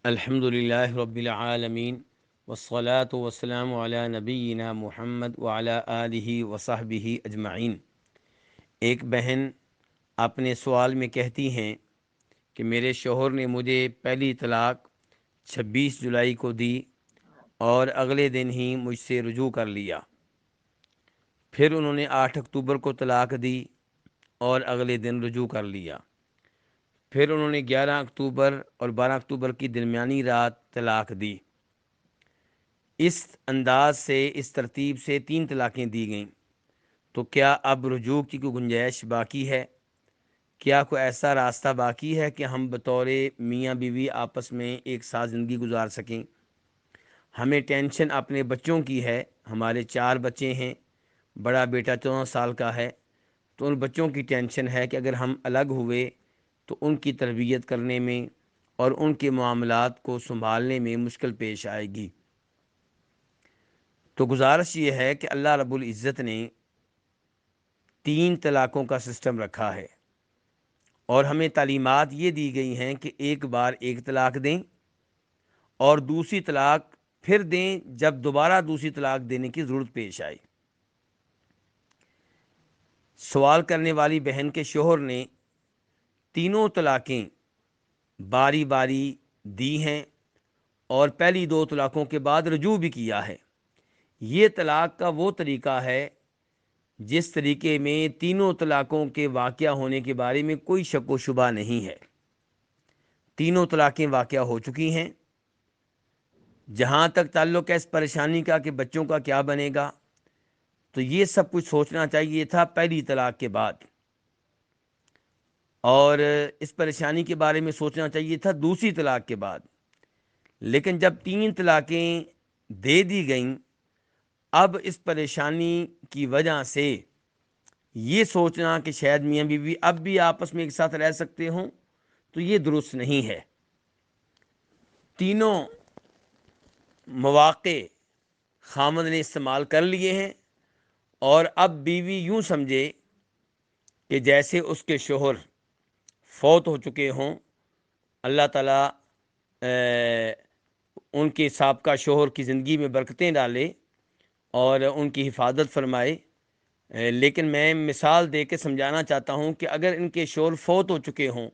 الحمدللہ رب العالمین والصلاة والسلام علی نبینا محمد وعلی آلہ وصحبہ اجمعین۔ ایک بہن اپنے سوال میں کہتی ہیں کہ میرے شوہر نے مجھے پہلی طلاق 26 جولائی کو دی اور اگلے دن ہی مجھ سے رجوع کر لیا۔ پھر انہوں نے 8 اکتوبر کو طلاق دی اور اگلے دن رجوع کر لیا۔ پھر انہوں نے 11 اکتوبر اور 12 اکتوبر کی درمیانی رات طلاق دی۔ اس انداز سے، اس ترتیب سے 3 طلاقیں دی گئیں، تو کیا اب رجوع کی کوئی گنجائش باقی ہے؟ کیا کوئی ایسا راستہ باقی ہے کہ ہم بطور میاں بیوی آپس میں ایک ساتھ زندگی گزار سکیں؟ ہمیں ٹینشن اپنے بچوں کی ہے۔ ہمارے 4 بچے ہیں، بڑا بیٹا 14 سال کا ہے، تو ان بچوں کی ٹینشن ہے کہ اگر ہم الگ ہوئے تو ان کی تربیت کرنے میں اور ان کے معاملات کو سنبھالنے میں مشکل پیش آئے گی۔ تو گزارش یہ ہے کہ اللہ رب العزت نے 3 طلاقوں کا سسٹم رکھا ہے، اور ہمیں تعلیمات یہ دی گئی ہیں کہ ایک بار ایک طلاق دیں اور دوسری طلاق پھر دیں جب دوبارہ دوسری طلاق دینے کی ضرورت پیش آئے۔ سوال کرنے والی بہن کے شوہر نے 3 طلاقیں باری باری دی ہیں اور پہلی 2 طلاقوں کے بعد رجوع بھی کیا ہے۔ یہ طلاق کا وہ طریقہ ہے جس طریقے میں 3 طلاقوں کے واقعہ ہونے کے بارے میں کوئی شک و شبہ نہیں ہے۔ 3 طلاقیں واقعہ ہو چکی ہیں۔ جہاں تک تعلق ہے اس پریشانی کا کہ بچوں کا کیا بنے گا، تو یہ سب کچھ سوچنا چاہیے تھا پہلی طلاق کے بعد، اور اس پریشانی کے بارے میں سوچنا چاہیے تھا دوسری طلاق کے بعد۔ لیکن جب 3 طلاقیں دے دی گئیں، اب اس پریشانی کی وجہ سے یہ سوچنا کہ شاید میاں بیوی اب بھی آپس میں ایک ساتھ رہ سکتے ہوں، تو یہ درست نہیں ہے۔ تینوں مواقع خامد نے استعمال کر لیے ہیں، اور اب بیوی یوں سمجھے کہ جیسے اس کے شوہر فوت ہو چکے ہوں۔ اللہ تعالیٰ ان کے سابقہ شوہر کی زندگی میں برکتیں ڈالے اور ان کی حفاظت فرمائے۔ لیکن میں مثال دے کے سمجھانا چاہتا ہوں کہ اگر ان کے شوہر فوت ہو چکے ہوں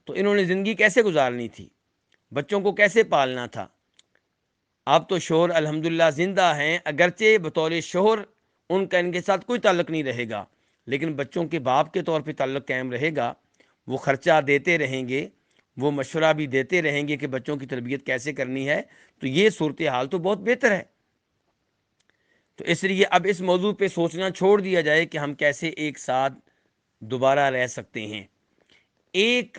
تو انہوں نے زندگی کیسے گزارنی تھی، بچوں کو کیسے پالنا تھا؟ اب تو شوہر الحمدللہ زندہ ہیں، اگرچہ بطور شوہر ان کا ان کے ساتھ کوئی تعلق نہیں رہے گا، لیکن بچوں کے باپ کے طور پہ تعلق قائم رہے گا۔ وہ خرچہ دیتے رہیں گے، وہ مشورہ بھی دیتے رہیں گے کہ بچوں کی تربیت کیسے کرنی ہے۔ تو یہ صورتحال تو بہت بہتر ہے۔ تو اس لیے اب اس موضوع پہ سوچنا چھوڑ دیا جائے کہ ہم کیسے ایک ساتھ دوبارہ رہ سکتے ہیں۔ ایک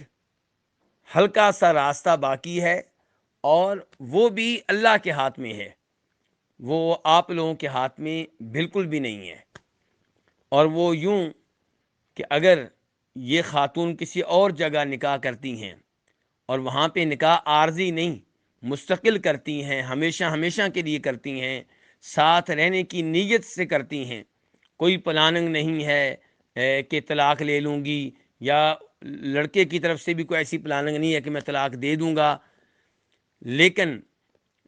ہلکا سا راستہ باقی ہے، اور وہ بھی اللہ کے ہاتھ میں ہے، وہ آپ لوگوں کے ہاتھ میں بالکل بھی نہیں ہے۔ اور وہ یوں کہ اگر یہ خاتون کسی اور جگہ نکاح کرتی ہیں اور وہاں پہ نکاح عارضی نہیں، مستقل کرتی ہیں، ہمیشہ ہمیشہ کے لیے کرتی ہیں، ساتھ رہنے کی نیت سے کرتی ہیں، کوئی پلاننگ نہیں ہے کہ طلاق لے لوں گی، یا لڑکے کی طرف سے بھی کوئی ایسی پلاننگ نہیں ہے کہ میں طلاق دے دوں گا، لیکن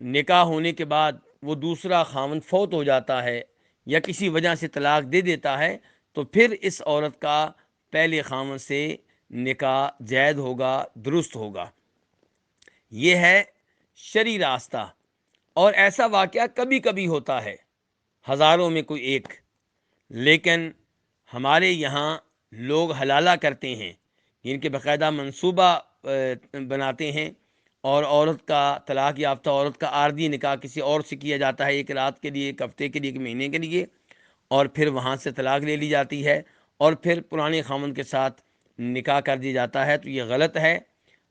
نکاح ہونے کے بعد وہ دوسرا خاوند فوت ہو جاتا ہے یا کسی وجہ سے طلاق دے دیتا ہے، تو پھر اس عورت کا پہلے خاوند سے نکاح جائز ہوگا، درست ہوگا۔ یہ ہے شرعی راستہ، اور ایسا واقعہ کبھی کبھی ہوتا ہے، ہزاروں میں کوئی ایک۔ لیکن ہمارے یہاں لوگ حلالہ کرتے ہیں، جن کے باقاعدہ منصوبہ بناتے ہیں، اور عورت کا، طلاق یافتہ عورت کا عارضی نکاح کسی اور سے کیا جاتا ہے، ایک رات کے لیے، ایک ہفتے کے لیے، ایک مہینے کے لیے، اور پھر وہاں سے طلاق لے لی جاتی ہے، اور پھر پرانے خاوند کے ساتھ نکاح کر دیا جاتا ہے۔ تو یہ غلط ہے،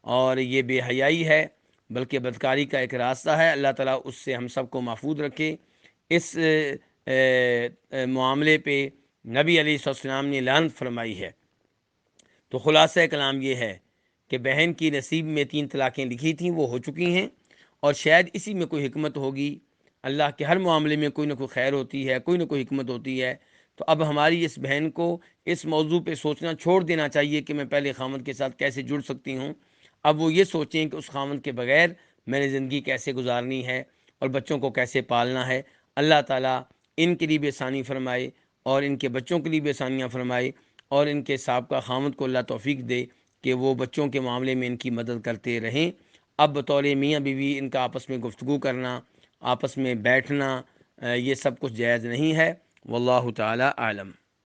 اور یہ بے حیائی ہے، بلکہ بدکاری کا ایک راستہ ہے۔ اللہ تعالیٰ اس سے ہم سب کو محفوظ رکھے۔ اس معاملے پہ نبی علیہ السلام نے لعنت فرمائی ہے۔ تو خلاصہ کلام یہ ہے کہ بہن کی نصیب میں 3 طلاقیں لکھی تھیں، وہ ہو چکی ہیں، اور شاید اسی میں کوئی حکمت ہوگی۔ اللہ کے ہر معاملے میں کوئی نہ کوئی خیر ہوتی ہے، کوئی نہ کوئی حکمت ہوتی ہے۔ تو اب ہماری اس بہن کو اس موضوع پہ سوچنا چھوڑ دینا چاہیے کہ میں پہلے خاوند کے ساتھ کیسے جڑ سکتی ہوں۔ اب وہ یہ سوچیں کہ اس خاوند کے بغیر میں نے زندگی کیسے گزارنی ہے اور بچوں کو کیسے پالنا ہے۔ اللہ تعالیٰ ان کے لیے بھی آسانی فرمائے اور ان کے بچوں کے لیے بھی آسانیاں فرمائے، اور ان کے سابقہ خامد کو اللہ توفیق دے کہ وہ بچوں کے معاملے میں ان کی مدد کرتے رہیں۔ اب بطور میاں بیوی ان کا آپس میں گفتگو کرنا، آپس میں بیٹھنا، یہ سب کچھ جائز نہیں ہے۔ واللہ تعالی عالم۔